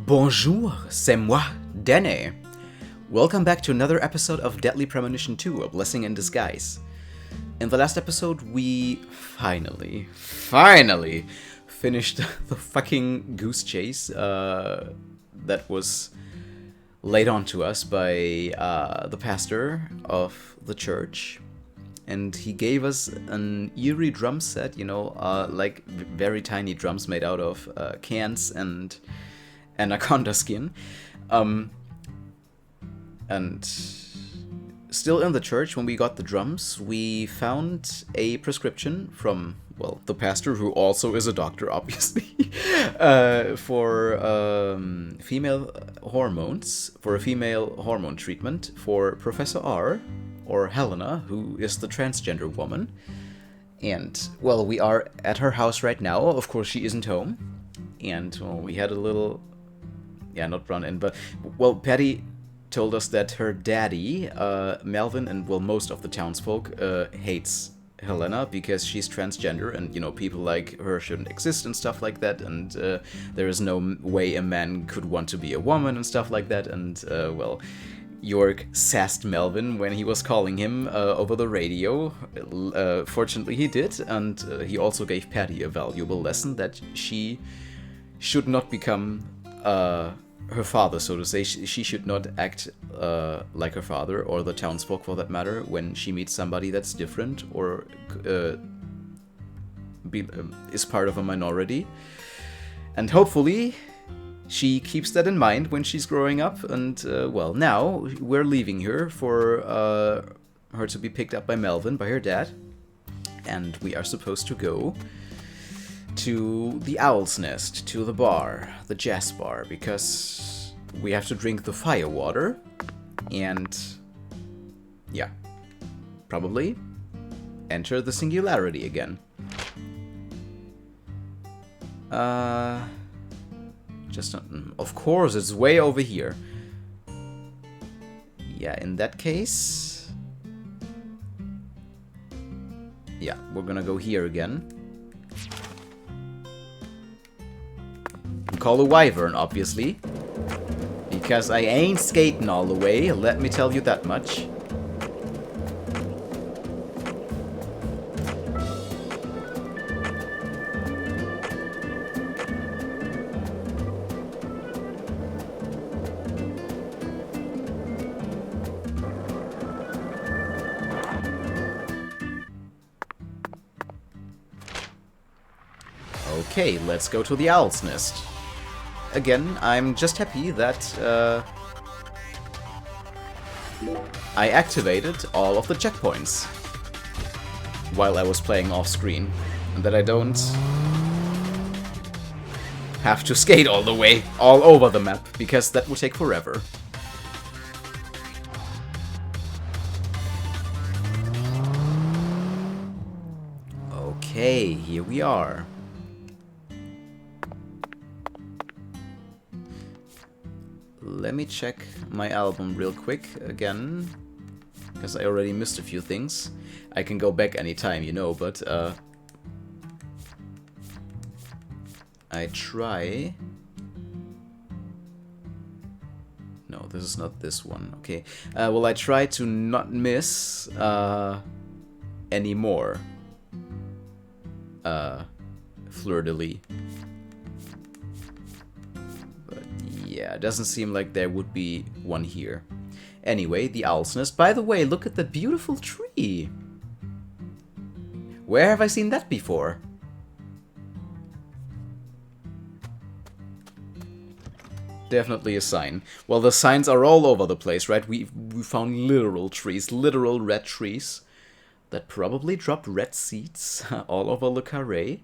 Bonjour, c'est moi, Dene. Welcome back to another episode of Deadly Premonition 2, A Blessing in Disguise. In the last episode, we finally finished the fucking goose chase that was laid on to us by the pastor of the church. And he gave us an eerie drum set, like very tiny drums made out of cans and anaconda skin. And still in the church, when we got the drums, we found a prescription from, well, the pastor, who also is a doctor, obviously, for female hormones, for a female hormone treatment for Professor R, or Helena, who is the transgender woman. And, well, we are at her house right now. Of course, she isn't home. And, well, we had a little... Yeah, not run-in, but... Well, Patty told us that her daddy, Melvin, and, well, most of the townsfolk, hates Helena because she's transgender and, people like her shouldn't exist and stuff like that. And there is no way a man could want to be a woman and stuff like that. And, well... York sassed Melvin when he was calling him over the radio. Fortunately, he did, and he also gave Patty a valuable lesson that she should not become her father, so to say. She should not act like her father, or the townsfolk for that matter, when she meets somebody that's different or is part of a minority. And hopefully... she keeps that in mind when she's growing up, and, well, now we're leaving her for her to be picked up by Melvin, by her dad, and we are supposed to go to the Owl's Nest, to the bar, the jazz bar, because we have to drink the firewater, and, yeah, probably enter the singularity again. Of course, it's way over here. Yeah, in that case... yeah, we're gonna go here again. And call a wyvern, obviously. Because I ain't skating all the way, let me tell you that much. Okay, let's go to the Owl's Nest. Again, I'm just happy that I activated all of the checkpoints while I was playing off-screen, and that I don't have to skate all the way, all over the map, because that would take forever. Okay, here we are. Let me check my album real quick again, because I already missed a few things. I can go back anytime, but I try... No, this is not this one. Okay, well, I try to not miss any more fleur-de-lis. Yeah, it doesn't seem like there would be one here. Anyway, the Owl's Nest. By the way, look at that beautiful tree. Where have I seen that before? Definitely a sign. Well, the signs are all over the place, right? We found literal trees, literal red trees that probably dropped red seeds all over Le Carré.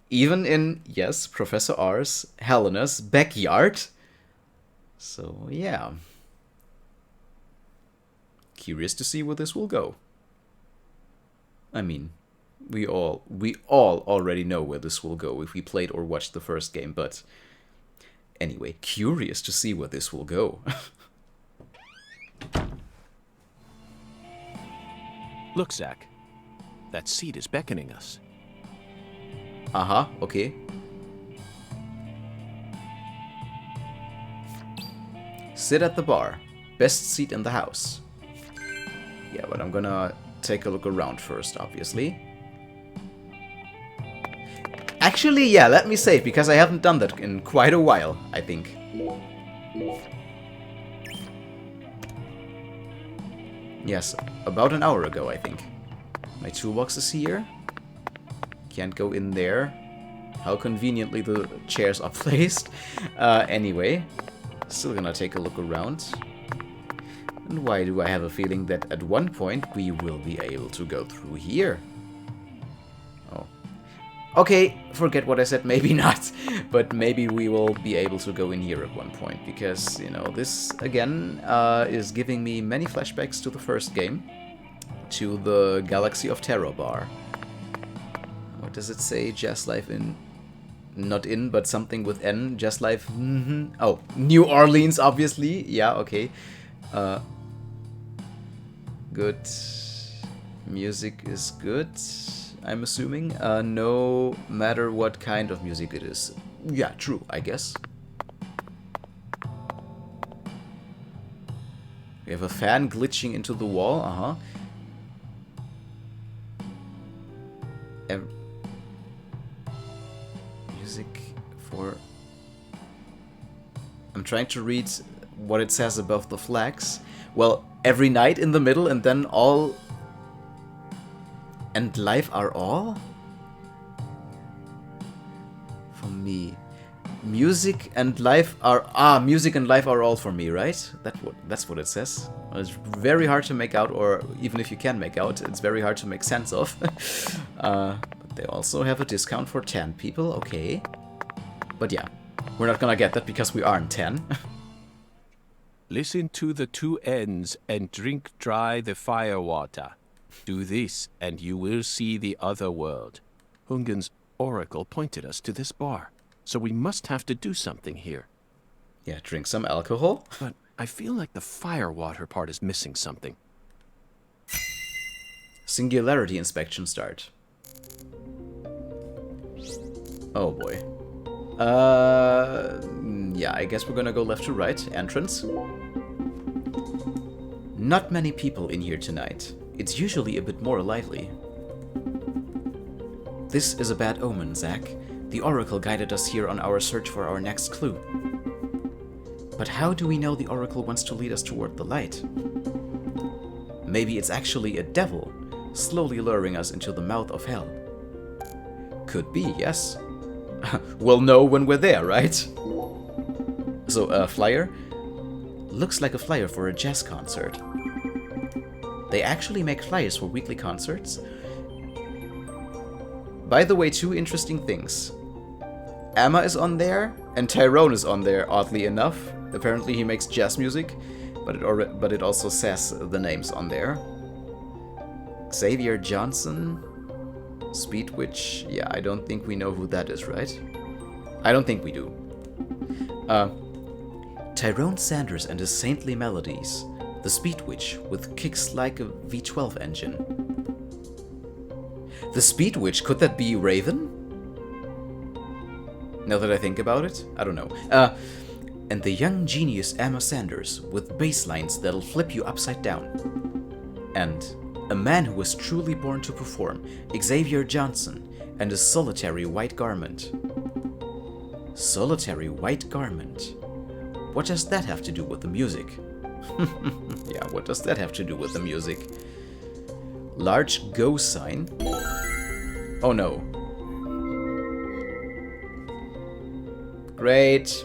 Even in, yes, Professor R's, Helena's backyard. So, yeah. Curious to see where this will go. I mean, we all already know where this will go if we played or watched the first game, but anyway, curious to see where this will go. Look, Zach. That seat is beckoning us. Uh-huh, okay. Sit at the bar. Best seat in the house. Yeah, but I'm gonna take a look around first, obviously. Actually, yeah, let me save, because I haven't done that in quite a while, I think. Yes, about an hour ago, I think. My toolbox is here. Can't go in there. How conveniently the chairs are placed. Anyway, still gonna take a look around. And why do I have a feeling that at one point we will be able to go through here? Oh. Okay, forget what I said, maybe not. But maybe we will be able to go in here at one point. Because, you know, this, again, is giving me many flashbacks to the first game. To the Galaxy of Terror bar. What does it say? Jazz Life in... Not in, but something with N. Jazz Life... Oh, New Orleans, obviously. Yeah, okay. Good. Music is good, I'm assuming. No matter what kind of music it is. Yeah, true, I guess. We have a fan glitching into the wall. Music for... I'm trying to read what it says above the flags. Well, every night in the middle, and then all... And life are all? For me. Music and life are... music and life are all for me, right? That's what it says. Well, it's very hard to make out, or even if you can make out, it's very hard to make sense of. But they also have a discount for 10 people, okay. But yeah, we're not gonna get that because we aren't 10. Listen to the two ends and drink dry the firewater. Do this, and you will see the other world. Hungen's oracle pointed us to this bar, so we must have to do something here. Yeah, drink some alcohol. But I feel like the firewater part is missing something. Singularity inspection start. Oh boy. Yeah, I guess we're gonna go left to right. Entrance. Not many people in here tonight. It's usually a bit more lively. This is a bad omen, Zach. The Oracle guided us here on our search for our next clue. But how do we know the Oracle wants to lead us toward the light? Maybe it's actually a devil, slowly luring us into the mouth of hell. Could be, yes. We'll know when we're there, right? So, a flyer? Looks like a flyer for a jazz concert. They actually make flyers for weekly concerts? By the way, two interesting things. Emma is on there, and Tyrone is on there, oddly enough. Apparently he makes jazz music, but it also says the names on there. Xavier Johnson, Speed Witch. Yeah, I don't think we know who that is, right? I don't think we do. Tyrone Sanders and his saintly melodies. The Speed Witch with kicks like a V12 engine. The Speed Witch, could that be Raven? Now that I think about it, I don't know. And the young genius Emma Sanders with bass lines that'll flip you upside down. And a man who was truly born to perform, Xavier Johnson, and his solitary white garment. Solitary white garment. What does that have to do with the music? Yeah, what does that have to do with the music? Large go sign. Oh no. Great.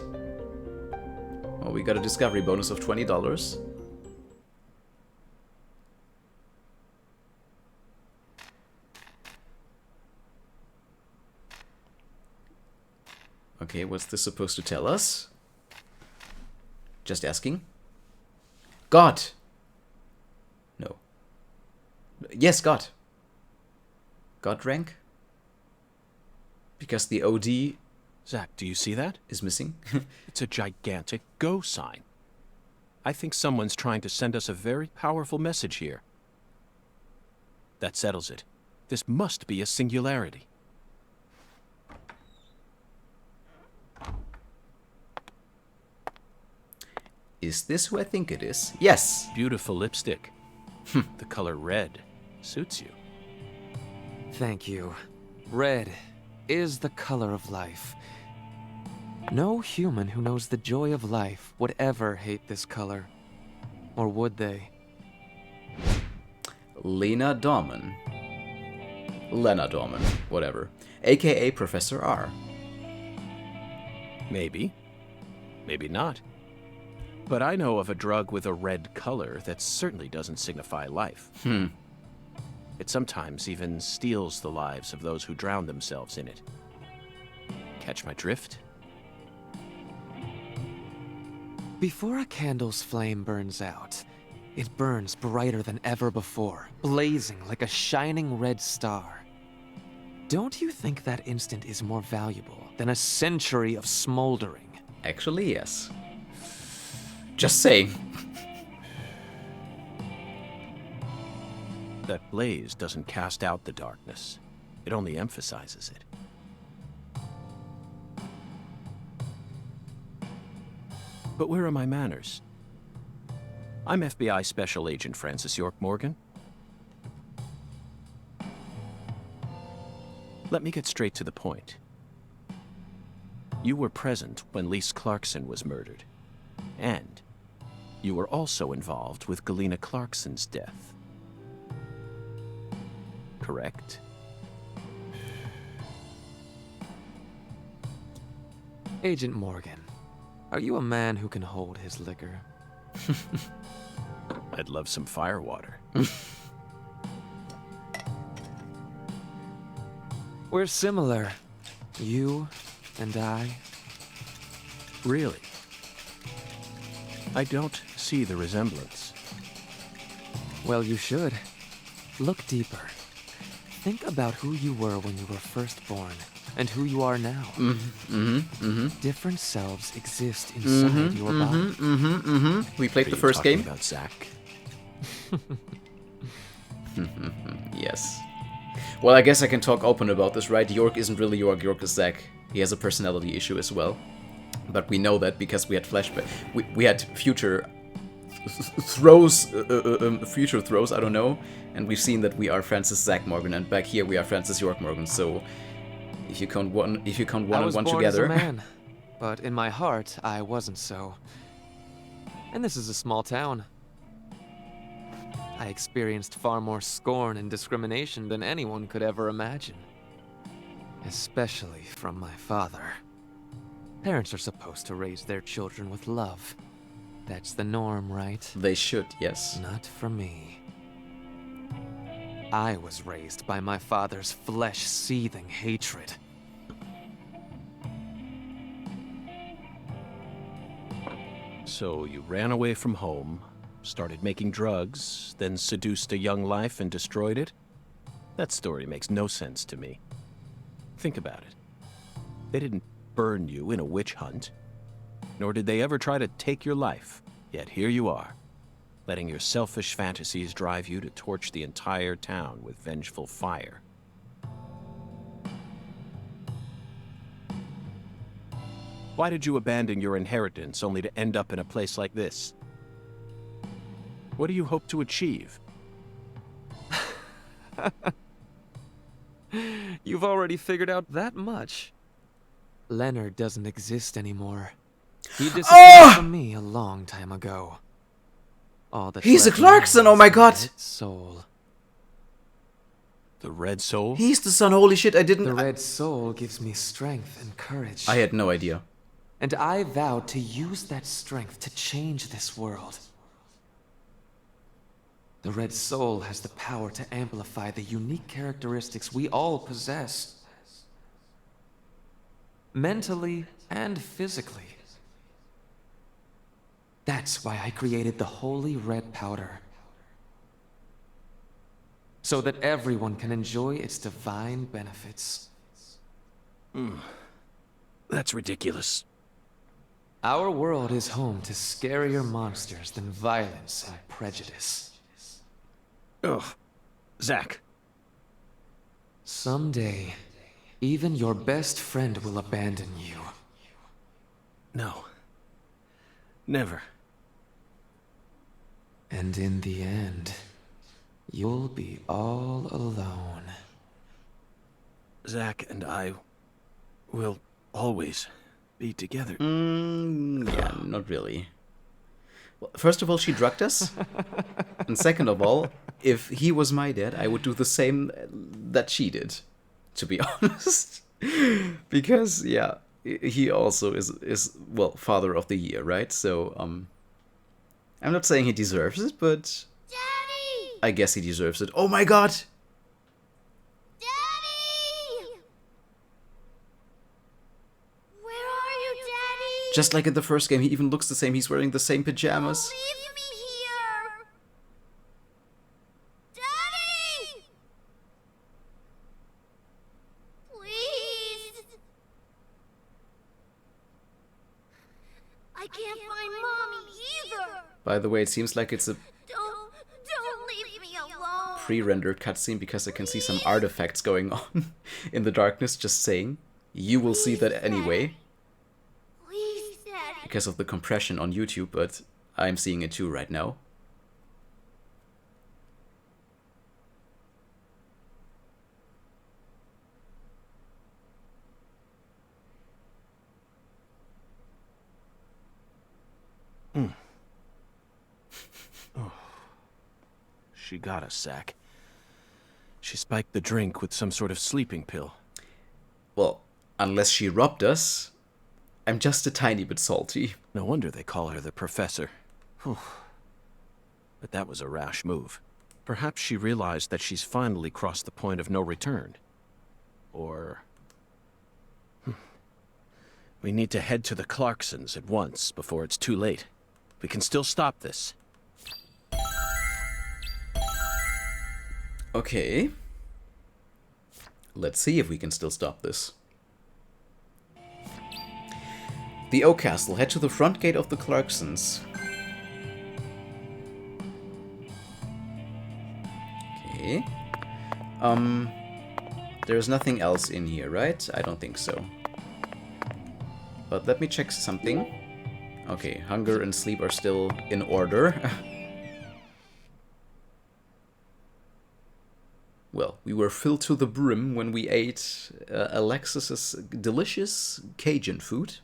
Well, we got a discovery bonus of $20. Okay, what's this supposed to tell us? Just asking. God! No. Yes, God. God rank? Because the OD... Zach, do you see that? Is missing? It's a gigantic go sign. I think someone's trying to send us a very powerful message here. That settles it. This must be a singularity. Is this who I think it is? Yes! Beautiful lipstick. The color red suits you. Thank you. Red is the color of life. No human who knows the joy of life would ever hate this color. Or would they? Lena Dauman. Lena Dauman, whatever. AKA Professor R. Maybe. Maybe not. But I know of a drug with a red color that certainly doesn't signify life. It sometimes even steals the lives of those who drown themselves in it. Catch my drift? Before a candle's flame burns out, it burns brighter than ever before, blazing like a shining red star. Don't you think that instant is more valuable than a century of smoldering? Actually, yes. Just saying. That blaze doesn't cast out the darkness. It only emphasizes it. But where are my manners? I'm FBI Special Agent Francis York Morgan. Let me get straight to the point. You were present when Lise Clarkson was murdered. And you were also involved with Helena Clarkson's death. Correct? Agent Morgan, are you a man who can hold his liquor? I'd love some firewater. We're similar. You and I. Really? I don't see the resemblance. Well, you should. Look deeper. Think about who you were when you were first born, and who you are now. Different selves exist inside your body. We played Are the you first talking game. about Zach? Yes. Well, I guess I can talk open about this, right? York isn't really York. York is Zach. He has a personality issue as well. But we know that because we had flashback. We had future throws, future throws. I don't know. And we've seen that we are Francis Zach Morgan, and back here we are Francis York Morgan. So if you count one, I and was one born together, as a man, but in my heart, I wasn't so. And this is a small town. I experienced far more scorn and discrimination than anyone could ever imagine. Especially from my father. Parents are supposed to raise their children with love. That's the norm, right? they should. Yes. Not for me. I was raised by my father's flesh-seething hatred. So you ran away from home, started making drugs, then seduced a young life and destroyed it? That story makes no sense to me. Think about it. They didn't burn you in a witch hunt, nor did they ever try to take your life. Yet here you are, letting your selfish fantasies drive you to torch the entire town with vengeful fire. Why did you abandon your inheritance only to end up in a place like this? What do you hope to achieve? You've already figured out that much. Leonard doesn't exist anymore. He disappeared from me a long time ago. All that's He's a left now Clarkson, oh is my the god! Red Soul. The Red Soul? He's the son. Holy shit! I didn't. The Red Soul gives me strength and courage. I had no idea. And I vowed to use that strength to change this world. The Red Soul has the power to amplify the unique characteristics we all possess. Mentally and physically. That's why I created the holy red powder. So that everyone can enjoy its divine benefits. That's ridiculous. Our world is home to scarier monsters than violence and prejudice. Ugh. Zach. Someday, even your best friend will abandon you. No. Never. And in the end, you'll be all alone. Zack and I will always be together. Yeah, not really. Well, first of all, she drugged us. And second of all, if he was my dad, I would do the same that she did, to be honest. Because, yeah, he also is well, father of the year, right? So, I'm not saying he deserves it, but Daddy! I guess he deserves it. Oh my god! Daddy! Where are you, Daddy? Just like in the first game, he even looks the same. He's wearing the same pajamas. Don't leave me here! Daddy! Please! I can't find Mommy either! By the way, it seems like it's a Don't leave me alone! pre-rendered cutscene because I can see some artifacts going on in the darkness, just saying. You will see that anyway Please, Daddy. because of the compression on YouTube, but I'm seeing it too right now. She got us, Zack. She spiked the drink with some sort of sleeping pill. Well, unless she robbed us, I'm just a tiny bit salty. No wonder they call her the Professor. Whew. But that was a rash move. Perhaps she realized that she's finally crossed the point of no return. Or... We need to head to the Clarksons at once, before it's too late. We can still stop this. Okay. Let's see if we can still stop this. The Oak Castle. Head to the front gate of the Clarksons. Okay. There's nothing else in here, right? I don't think so. But let me check something. Okay, hunger and sleep are still in order. Well, we were filled to the brim when we ate Alexis's delicious Cajun food.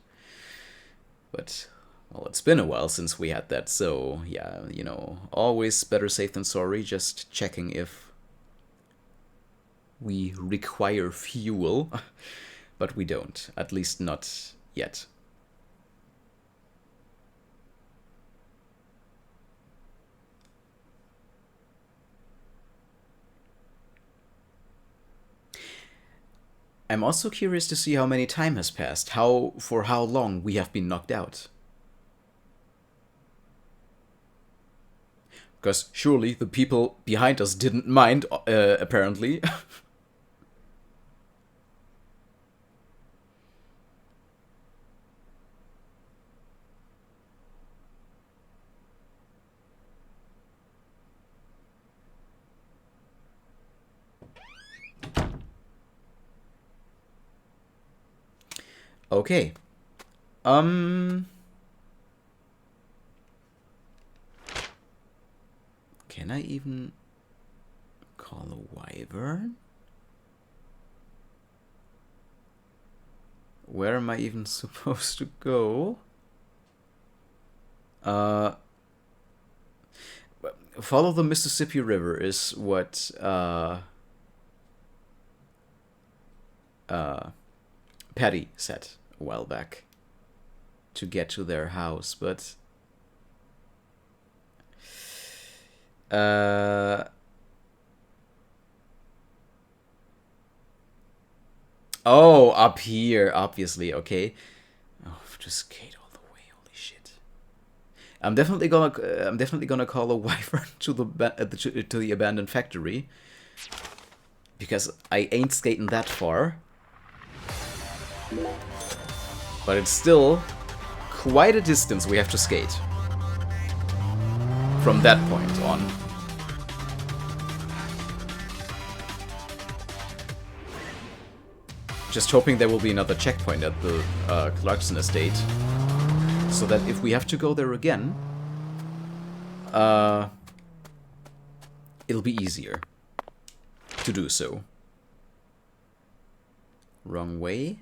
But, well, it's been a while since we had that, so, yeah, you know, always better safe than sorry, just checking if we require fuel. But we don't, at least not yet. I'm also curious to see how many time has passed, for how long we have been knocked out. Because surely the people behind us didn't mind, apparently. Okay. Can I even call a wyvern? Where am I even supposed to go? Follow the Mississippi River is what Patty said a while back to get to their house, but oh, up here, obviously. Okay. Oh, just skate all the way. Holy shit! I'm definitely gonna call a wyvern to the abandoned factory because I ain't skating that far. But it's still quite a distance we have to skate from that point on. Just hoping there will be another checkpoint at the Clarkson estate, so that if we have to go there again, it'll be easier to do so. Wrong way.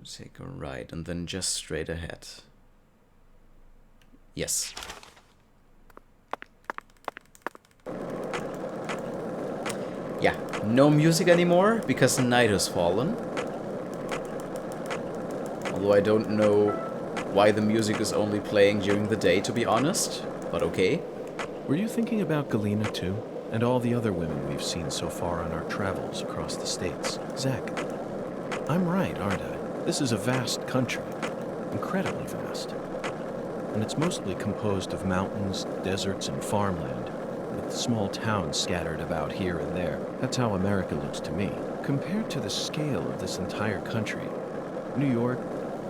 Take a right and then just straight ahead. Yes. Yeah, no music anymore because night has fallen. Although I don't know why the music is only playing during the day, to be honest, but okay. Were you thinking about Galena too? And all the other women we've seen so far on our travels across the states? Zach, I'm right, aren't I? This is a vast country. Incredibly vast. And it's mostly composed of mountains, deserts, and farmland, with small towns scattered about here and there. That's how America looks to me. Compared to the scale of this entire country, New York,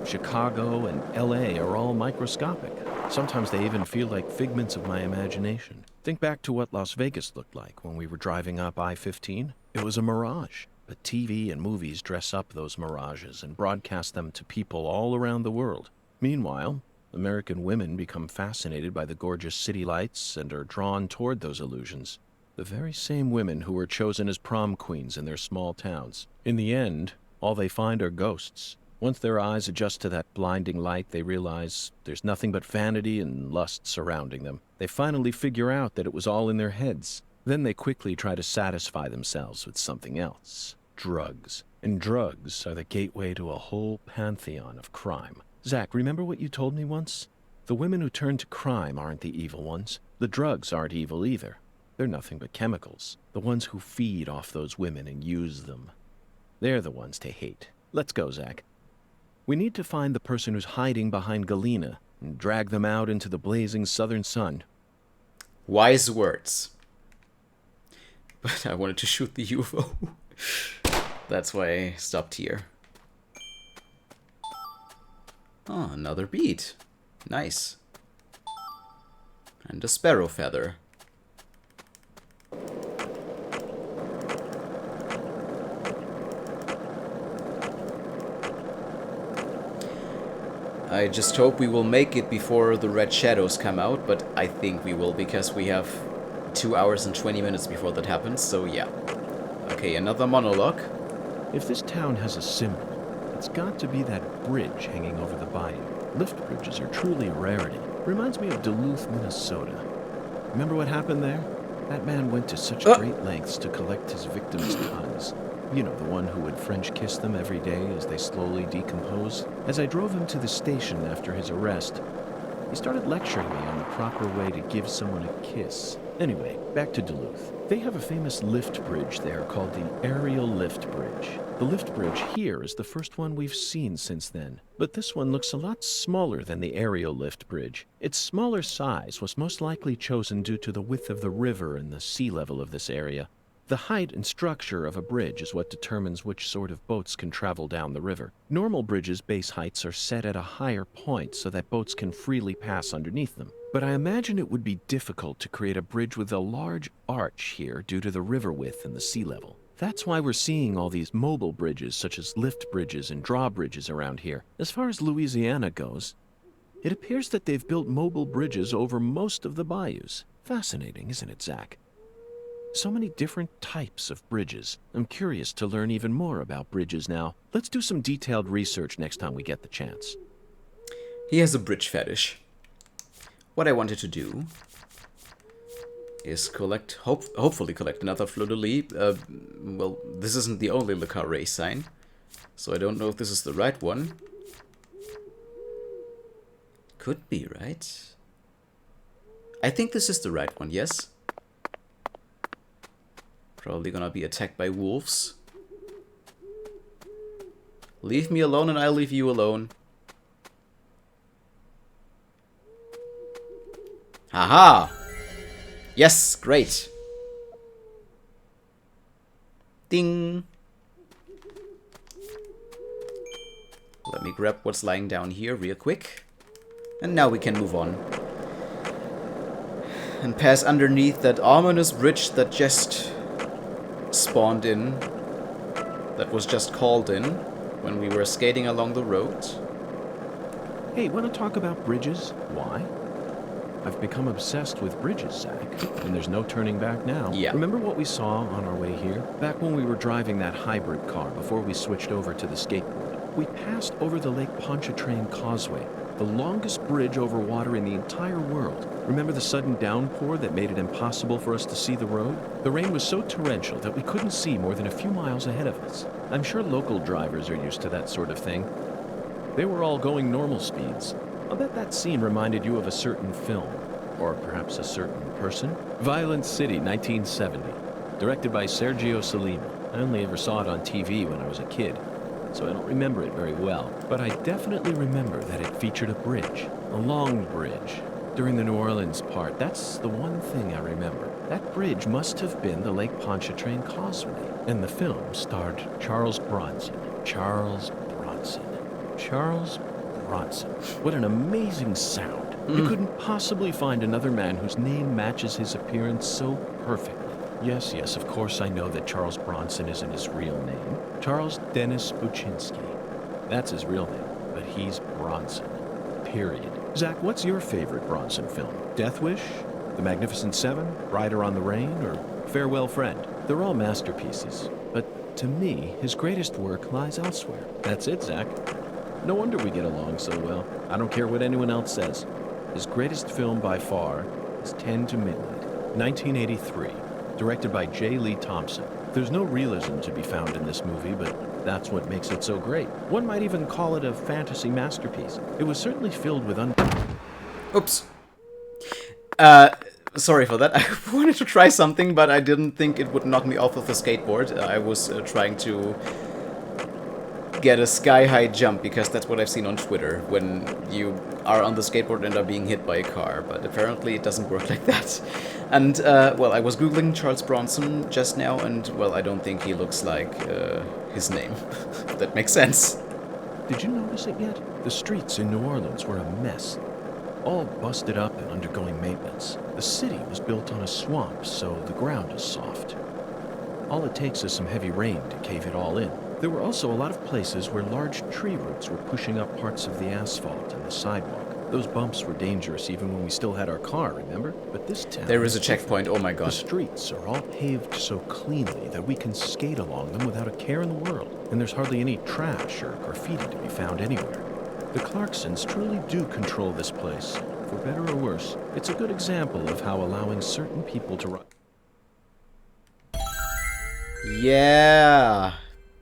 Chicago, and LA are all microscopic. Sometimes they even feel like figments of my imagination. Think back to what Las Vegas looked like when we were driving up I-15. It was a mirage. But TV and movies dress up those mirages and broadcast them to people all around the world. Meanwhile, American women become fascinated by the gorgeous city lights and are drawn toward those illusions. The very same women who were chosen as prom queens in their small towns. In the end, all they find are ghosts. Once their eyes adjust to that blinding light, they realize there's nothing but vanity and lust surrounding them. They finally figure out that it was all in their heads. Then they quickly try to satisfy themselves with something else. Drugs. And drugs are the gateway to a whole pantheon of crime. Zach, remember what you told me once? The women who turn to crime aren't the evil ones. The drugs aren't evil either. They're nothing but chemicals. The ones who feed off those women and use them. They're the ones to hate. Let's go, Zach. We need to find the person who's hiding behind Galena and drag them out into the blazing southern sun. Wise words. But I wanted to shoot the UFO. That's why I stopped here. Oh, another bead. Nice. And a sparrow feather. I just hope we will make it before the red shadows come out, but I think we will because we have 2 hours and 20 minutes before that happens, so yeah. Okay, another monologue. If this town has a symbol, it's got to be that bridge hanging over the bayou. Lift bridges are truly a rarity. Reminds me of Duluth, Minnesota. Remember what happened there? That man went to such great lengths to collect his victims' tongues. You know, the one who would French kiss them every day as they slowly decompose. As I drove him to the station after his arrest, he started lecturing me on the proper way to give someone a kiss. Anyway, back to Duluth. They have a famous lift bridge there called the Aerial Lift Bridge. The lift bridge here is the first one we've seen since then, but this one looks a lot smaller than the Aerial Lift Bridge. Its smaller size was most likely chosen due to the width of the river and the sea level of this area. The height and structure of a bridge is what determines which sort of boats can travel down the river. Normal bridges' base heights are set at a higher point so that boats can freely pass underneath them. But I imagine it would be difficult to create a bridge with a large arch here due to the river width and the sea level. That's why we're seeing all these mobile bridges such as lift bridges and drawbridges around here. As far as Louisiana goes, it appears that they've built mobile bridges over most of the bayous. Fascinating, isn't it, Zach? So many different types of bridges. I'm curious to learn even more about bridges now. Let's do some detailed research next time we get the chance. He has a bridge fetish. What I wanted to do is collect, hopefully collect another fleur-de-lis. Well, this isn't the only Le Carré sign, so I don't know if this is the right one. Could be, right? I think this is the right one, yes? Probably gonna be attacked by wolves. Leave me alone and I'll leave you alone. Haha! Yes, great. Ding! Let me grab what's lying down here real quick. And now we can move on. And pass underneath that ominous bridge that just spawned in. That was just called in. when we were skating along the road. Hey, want to talk about bridges? Why? I've become obsessed with bridges, Zach, and there's no turning back now. Yeah. Remember what we saw on our way here? Back when we were driving that hybrid car before we switched over to the skateboard. We passed over the Lake Pontchartrain Causeway, the longest bridge over water in the entire world. Remember the sudden downpour that made it impossible for us to see the road? The rain was so torrential that we couldn't see more than a few miles ahead of us. I'm sure local drivers are used to that sort of thing. They were all going normal speeds. I'll bet that scene reminded you of a certain film, or perhaps a certain person. Violent City, 1970, directed by Sergio Salima. I only ever saw it on TV when I was a kid, so I don't remember it very well. But I definitely remember that it featured a bridge, a long bridge. During the New Orleans part, that's the one thing I remember. That bridge must have been the Lake Pontchartrain Causeway, and the film starred Charles Bronson. Charles Bronson. Charles Bronson. What an amazing sound. You couldn't possibly find another man whose name matches his appearance so perfectly. Yes, of course I know that Charles Bronson isn't his real name. Charles Dennis Buczynski. That's his real name, but he's Bronson. Period. Zach, what's your favorite Bronson film? Death Wish? The Magnificent Seven? Rider on the Rain? Or Farewell Friend? They're all masterpieces, but to me, his greatest work lies elsewhere. That's it, Zach. No wonder we get along so well. I don't care what anyone else says. His greatest film by far is 10 to Midnight, 1983, directed by J. Lee Thompson. There's no realism to be found in this movie, but that's what makes it so great. One might even call it a fantasy masterpiece. It was certainly filled with Oops. Sorry for that. I wanted to try something, but I didn't think it would knock me off of the skateboard. I was trying to get a sky-high jump, because that's what I've seen on Twitter, when you are on the skateboard and are being hit by a car, but apparently it doesn't work like that. And, well, I was googling Charles Bronson just now, and, well, I don't think he looks like his name. That makes sense. Did you notice it yet? The streets in New Orleans were a mess. All busted up and undergoing maintenance. The city was built on a swamp, so the ground is soft. All it takes is some heavy rain to cave it all in. There were also a lot of places where large tree roots were pushing up parts of the asphalt and the sidewalk. Those bumps were dangerous even when we still had our car, remember? But this town... There is a checkpoint, oh my god. The streets are all paved so cleanly that we can skate along them without a care in the world. And there's hardly any trash or graffiti to be found anywhere. The Clarksons truly do control this place. For better or worse, it's a good example of how allowing certain people to run... Yeah...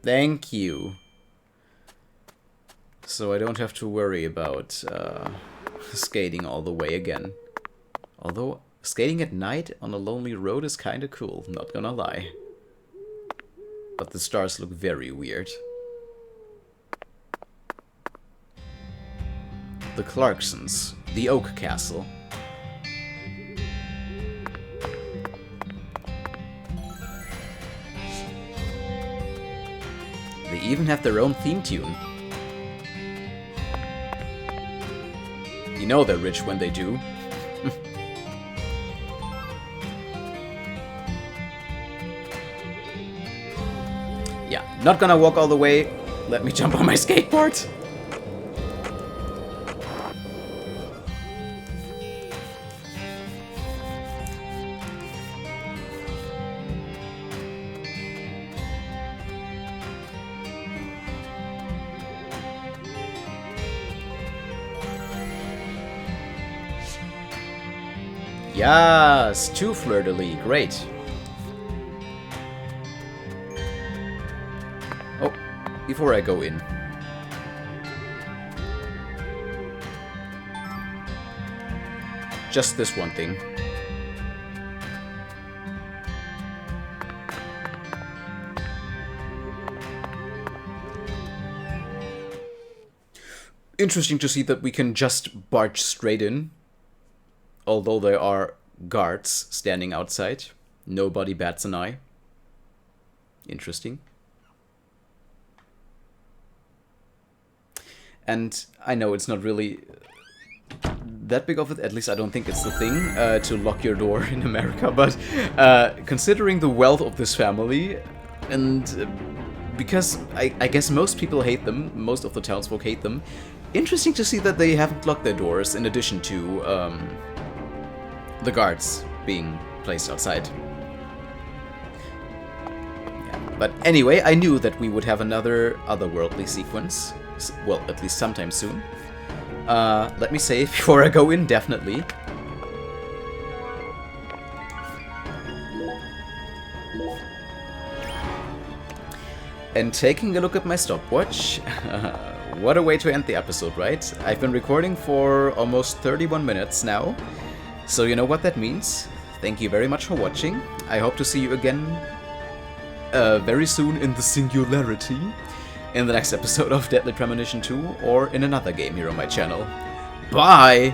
Thank you. So I don't have to worry about skating all the way again. Although, skating at night on a lonely road is kinda cool, not gonna lie. But the stars look very weird. The Clarksons, the Oak Castle. They even have their own theme tune. You know they're rich when they do. Yeah, not gonna walk all the way. Let me jump on my skateboard. Yes, too fleur-de-lis, great. Oh, before I go in. Just this one thing. Interesting to see that we can just barge straight in. Although there are guards standing outside. Nobody bats an eye. Interesting. And I know it's not really that big of it, at least I don't think it's the thing, to lock your door in America, but considering the wealth of this family, and because I guess most people hate them, most of the townsfolk hate them. Interesting to see that they haven't locked their doors, in addition to the guards being placed outside. Yeah. But anyway, I knew that we would have another otherworldly sequence. Well, at least sometime soon. Let me save before I go in, definitely. And taking a look at my stopwatch, what a way to end the episode, right? I've been recording for almost 31 minutes now, so you know what that means. Thank you very much for watching. I hope to see you again very soon in the singularity, in the next episode of Deadly Premonition 2, or in another game here on my channel. Bye!